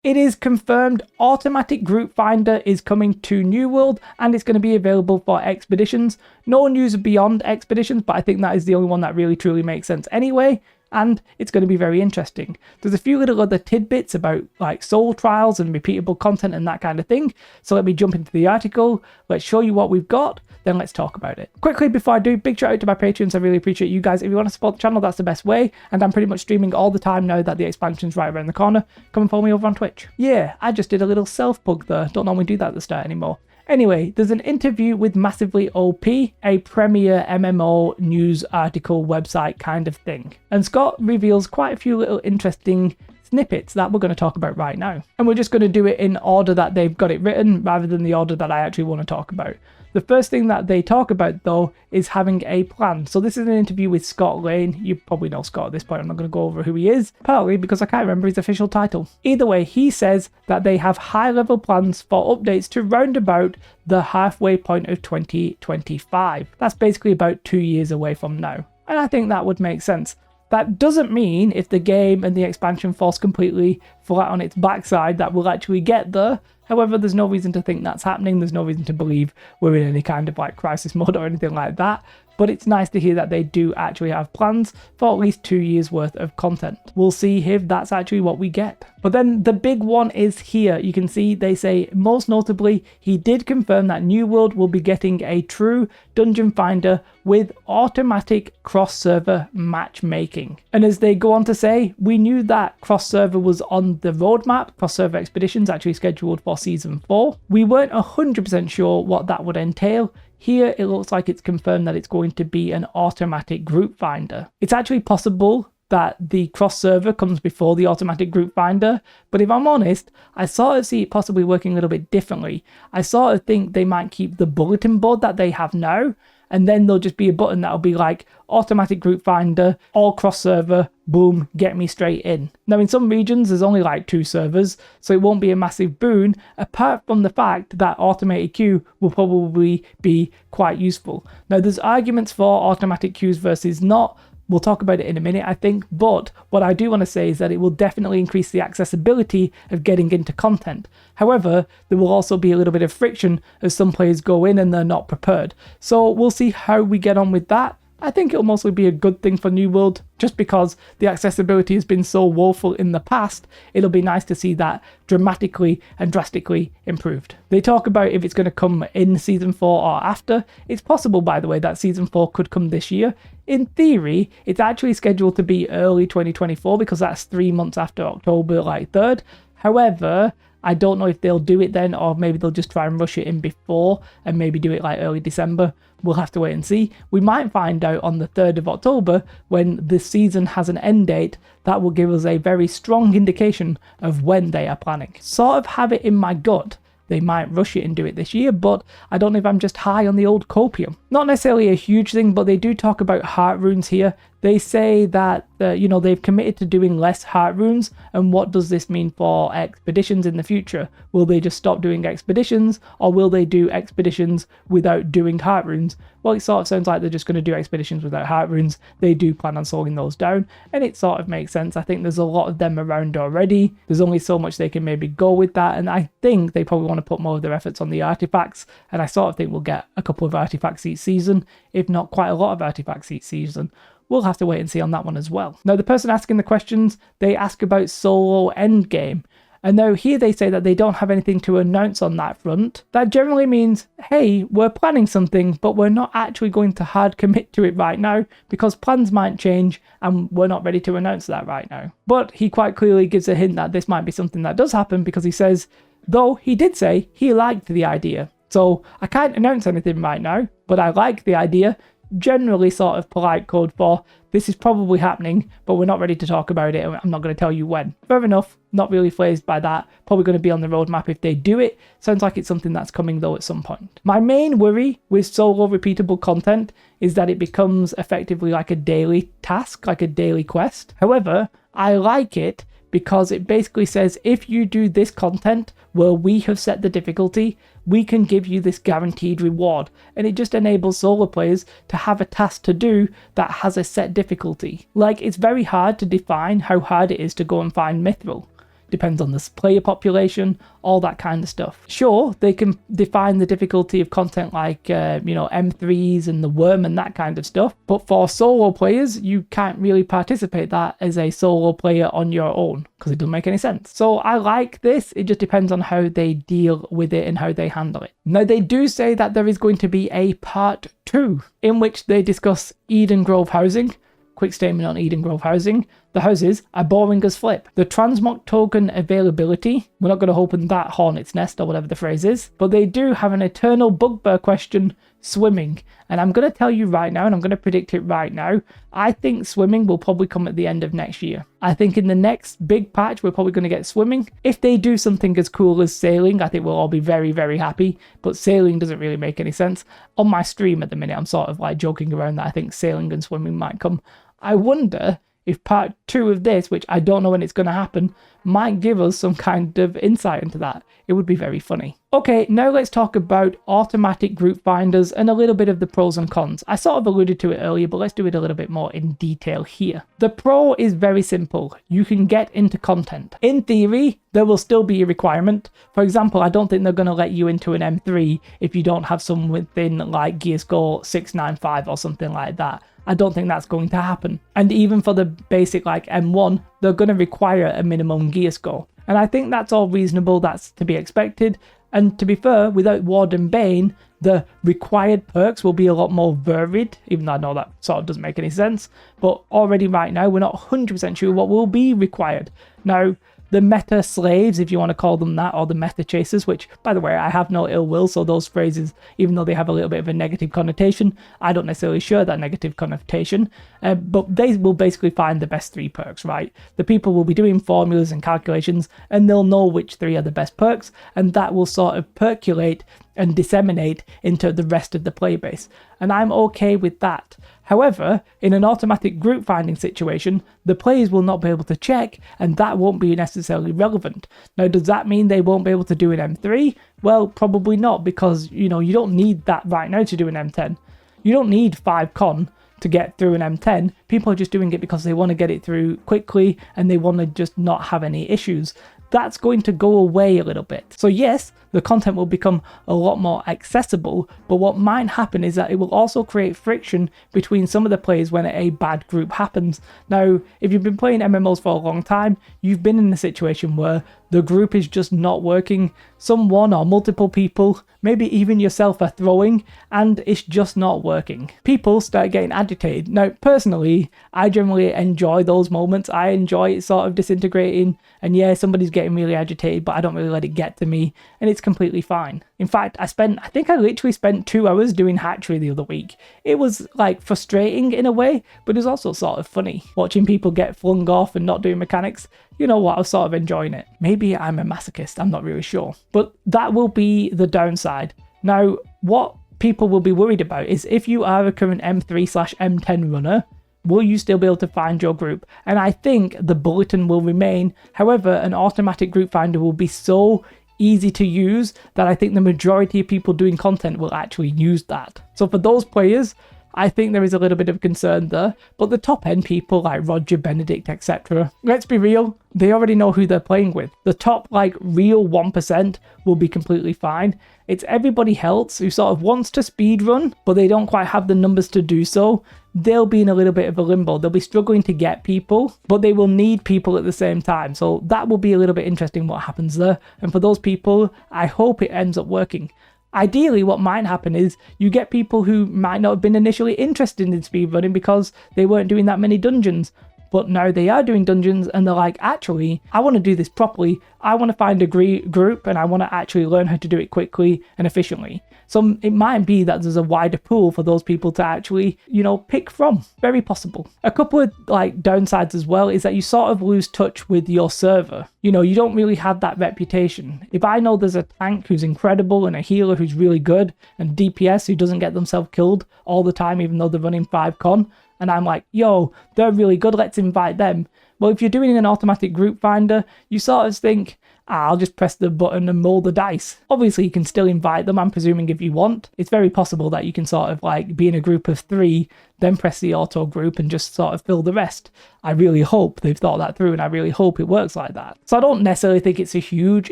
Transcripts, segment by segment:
It is confirmed automatic group finder is coming to New World and it's going to be available for expeditions. No news beyond expeditions, but I think that is the only one that really truly makes sense anyway. And it's going to be very interesting. There's a few little other tidbits about like soul trials and repeatable content and that kind of thing. So let me jump into the article. Let's show you what we've got. Then let's talk about it. Quickly before I do, big shout out to my Patreons. I really appreciate you guys. If you want to support the channel, that's the best way. And I'm pretty much streaming all the time now that the expansion's right around the corner. Come and follow me over on Twitch. Yeah, I just did a little self-plug there. Don't normally do that at the start anymore. Anyway, there's an interview with Massively OP, a premier MMO news article website kind of thing. And Scott reveals quite a few little interesting snippets that we're going to talk about right now. And we're just going to do it in order that they've got it written rather than the order that I actually want to talk about. The first thing that they talk about, though, is having a plan. So this is an interview with Scott Lane. You probably know Scott at this point. I'm not going to go over who he is, partly because I can't remember his official title. Either way, he says that they have high-level plans for updates to round about the halfway point of 2025. That's basically about 2 years away from now. And I think that would make sense. That doesn't mean if the game and the expansion falls completely flat on its backside that we'll actually get there. However, there's no reason to think that's happening. There's no reason to believe we're in any kind of like crisis mode or anything like that. But it's nice to hear that they do actually have plans for at least 2 years worth of content. We'll see if that's actually what we get. But then the big one is here. You can see they say, most notably, he did confirm that New World will be getting a true dungeon finder with automatic cross-server matchmaking. And as they go on to say, we knew that cross-server was on the roadmap, cross-server expeditions actually scheduled for Season 4. We weren't 100% sure what that would entail. Here, it looks like it's confirmed that it's going to be an automatic group finder. It's actually possible that the cross server comes before the automatic group finder, but if I'm honest, I sort of see it possibly working a little bit differently. I sort of think they might keep the bulletin board that they have now, and then there'll just be a button that'll be like automatic group finder, all cross server, boom, get me straight in. Now in some regions there's only like 2 servers, so it won't be a massive boon, apart from the fact that automated queue will probably be quite useful. Now there's arguments for automatic queues versus not. We'll talk about it in a minute, I think, but what I do want to say is that it will definitely increase the accessibility of getting into content. However, there will also be a little bit of friction as some players go in and they're not prepared. So we'll see how we get on with that. I think it'll mostly be a good thing for New World, just because the accessibility has been so woeful in the past. It'll be nice to see that dramatically and drastically improved. They talk about if it's going to come in Season 4 or after. It's possible, by the way, that Season 4 could come this year. In theory, it's actually scheduled to be early 2024 because that's 3 months after October 3rd. However, I don't know if they'll do it then, or maybe they'll just try and rush it in before and maybe do it like early December. We'll have to wait and see. We might find out on the 3rd of October when the season has an end date. That will give us a very strong indication of when they are planning. Sort of have it in my gut they might rush it and do it this year, but I don't know if I'm just high on the old copium. Not necessarily a huge thing, but they do talk about Heartrunes here. They say that, they've committed to doing less Heartrunes, and what does this mean for expeditions in the future? Will they just stop doing expeditions, or will they do expeditions without doing Heartrunes? Well, it sort of sounds like they're just going to do expeditions without Heartrunes. They do plan on slowing those down, and it sort of makes sense. I think there's a lot of them around already. There's only so much they can maybe go with that, and I think they probably want to put more of their efforts on the artifacts, and I sort of think we'll get a couple of artifacts each season, if not quite a lot of artifacts each season. We'll have to wait and see on that one as well. Now, the person asking the questions, they ask about solo endgame. And now here they say that they don't have anything to announce on that front. That generally means, hey, we're planning something, but we're not actually going to hard commit to it right now because plans might change and we're not ready to announce that right now. But he quite clearly gives a hint that this might be something that does happen because he says, though he did say he liked the idea. So I can't announce anything right now, but I like the idea. Generally sort of polite code for this is probably happening, but we're not ready to talk about it. I'm not going to tell you when. Fair enough, not really phased by that. Probably going to be on the roadmap if they do it. Sounds like it's something that's coming though at some point. My main worry with solo repeatable content is that it becomes effectively like a daily task, like a daily quest. However, I like it because it basically says if you do this content where we have set the difficulty, we can give you this guaranteed reward. And it just enables solo players to have a task to do that has a set difficulty. Like, it's very hard to define how hard it is to go and find Mithril. depends on the player population, all that kind of stuff. Sure, they can define the difficulty of content like, M3s and the worm and that kind of stuff, but for solo players, you can't really participate that as a solo player on your own, because it doesn't make any sense. So I like this, it just depends on how they deal with it and how they handle it. Now, they do say that there is going to be a part 2 in which they discuss Eden Grove housing. Quick statement on Eden Grove housing. The houses are boring as flip. The transmog token availability, we're not going to open that hornet's nest or whatever the phrase is, but they do have an eternal bugbear question, swimming. And I'm going to tell you right now, and I'm going to predict it right now, I think swimming will probably come at the end of next year. I think in the next big patch, we're probably going to get swimming. If they do something as cool as sailing, I think we'll all be very, very happy, but sailing doesn't really make any sense. On my stream at the minute, I'm sort of like joking around that I think sailing and swimming might come. I wonder if part 2 of this, which I don't know when it's going to happen, might give us some kind of insight into that. It would be very funny. Okay, now let's talk about automatic group finders and a little bit of the pros and cons. I sort of alluded to it earlier, but let's do it a little bit more in detail here. The pro is very simple. You can get into content. In theory, there will still be a requirement. For example, I don't think they're going to let you into an M3 if you don't have someone within like gear score 695 or something like that. I don't think that's going to happen. And even for the basic like M1, they're going to require a minimum gear score. And I think that's all reasonable, that's to be expected. And to be fair, without Ward and Bane, the required perks will be a lot more varied, even though I know that sort of doesn't make any sense. But already right now, we're not 100% sure what will be required. Now, the meta slaves, if you want to call them that, or the meta chasers, which, by the way, I have no ill will, so those phrases, even though they have a little bit of a negative connotation, I don't necessarily share that negative connotation, but they will basically find the best 3 perks, right? The people will be doing formulas and calculations, and they'll know which 3 are the best perks, and that will sort of percolate and disseminate into the rest of the player base. And I'm okay with that. However, in an automatic group finding situation, the players will not be able to check, and that won't be necessarily relevant. Now, does that mean they won't be able to do an M3? Well, probably not, because, you don't need that right now to do an M10. You don't need 5 con to get through an M10. People are just doing it because they want to get it through quickly, and they want to just not have any issues. That's going to go away a little bit. So yes, the content will become a lot more accessible, but what might happen is that it will also create friction between some of the players when a bad group happens. Now, if you've been playing MMOs for a long time, you've been in a situation where the group is just not working. Someone or multiple people, maybe even yourself, are throwing, and it's just not working. People start getting agitated. Now, personally, I generally enjoy those moments. I enjoy it sort of disintegrating, and yeah, somebody's getting really agitated, but I don't really let it get to me, and it's completely fine. In fact, I think I literally spent 2 hours doing hatchery the other week. It was like frustrating in a way, but it was also sort of funny. Watching people get flung off and not doing mechanics, you know what, I was sort of enjoying it. Maybe I'm a masochist, I'm not really sure. But that will be the downside. Now, what people will be worried about is if you are a current M3/M10 runner, will you still be able to find your group? And I think the bulletin will remain. However, an automatic group finder will be so easy to use that I think the majority of people doing content will actually use that. So for those players, I think there is a little bit of concern there, but the top end people like Roger, Benedict, etc., let's be real, they already know who they're playing with. The top real 1% will be completely fine. It's everybody else who sort of wants to speedrun, but they don't quite have the numbers to do so. They'll be in a little bit of a limbo. They'll be struggling to get people, but they will need people at the same time. So that will be a little bit interesting what happens there. And for those people, I hope it ends up working. Ideally, what might happen is you get people who might not have been initially interested in speedrunning because they weren't doing that many dungeons, but now they are doing dungeons and they're like, actually, I want to do this properly. I want to find a group and I want to actually learn how to do it quickly and efficiently. So it might be that there's a wider pool for those people to actually, pick from. Very possible. A couple of downsides as well is that you sort of lose touch with your server. You don't really have that reputation. If I know there's a tank who's incredible and a healer who's really good and DPS who doesn't get themselves killed all the time even though they're running 5 con, and I'm like, yo, they're really good, let's invite them. Well, if you're doing an automatic group finder, you sort of think, I'll just press the button and roll the dice. Obviously, you can still invite them, I'm presuming, if you want. It's very possible that you can sort of like be in a group of 3, then press the auto group and just sort of fill the rest. I really hope they've thought that through, and I really hope it works like that. So I don't necessarily think it's a huge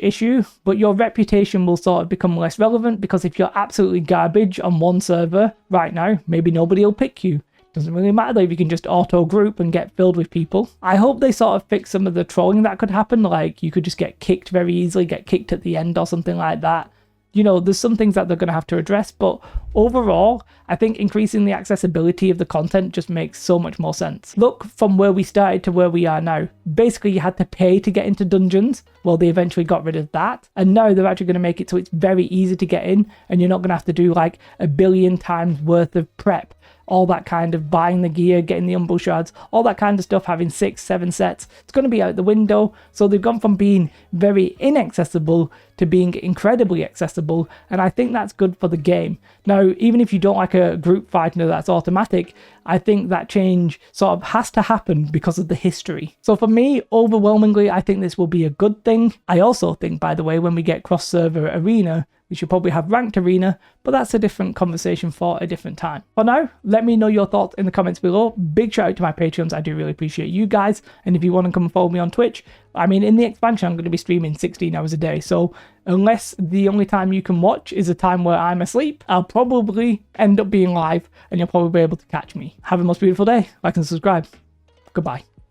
issue, but your reputation will sort of become less relevant, because if you're absolutely garbage on one server right now, maybe nobody will pick you. Doesn't really matter if you can just auto group and get filled with people. I hope they sort of fix some of the trolling that could happen, like you could just get kicked very easily, get kicked at the end or something like that. You know, there's some things that they're going to have to address, but overall, I think increasing the accessibility of the content just makes so much more sense. Look from where we started to where we are now. Basically, you had to pay to get into dungeons. Well, they eventually got rid of that. And now they're actually going to make it so it's very easy to get in, and you're not going to have to do like 1 billion times worth of prep. All that kind of buying the gear, getting the umbral shards, all that kind of stuff, having 6, 7 sets. It's going to be out the window. So they've gone from being very inaccessible to being incredibly accessible. And I think that's good for the game. Now, even if you don't like a group fighter that's automatic, I think that change sort of has to happen because of the history. So for me, overwhelmingly, I think this will be a good thing. I also think, by the way, when we get cross-server arena, we should probably have ranked arena, but that's a different conversation for a different time. For now, let me know your thoughts in the comments below. Big shout out to my Patreons. I do really appreciate you guys. And if you want to come and follow me on Twitch, I mean, in the expansion, I'm going to be streaming 16 hours a day. So unless the only time you can watch is a time where I'm asleep, I'll probably end up being live and you'll probably be able to catch me. Have a most beautiful day. Like and subscribe. Goodbye.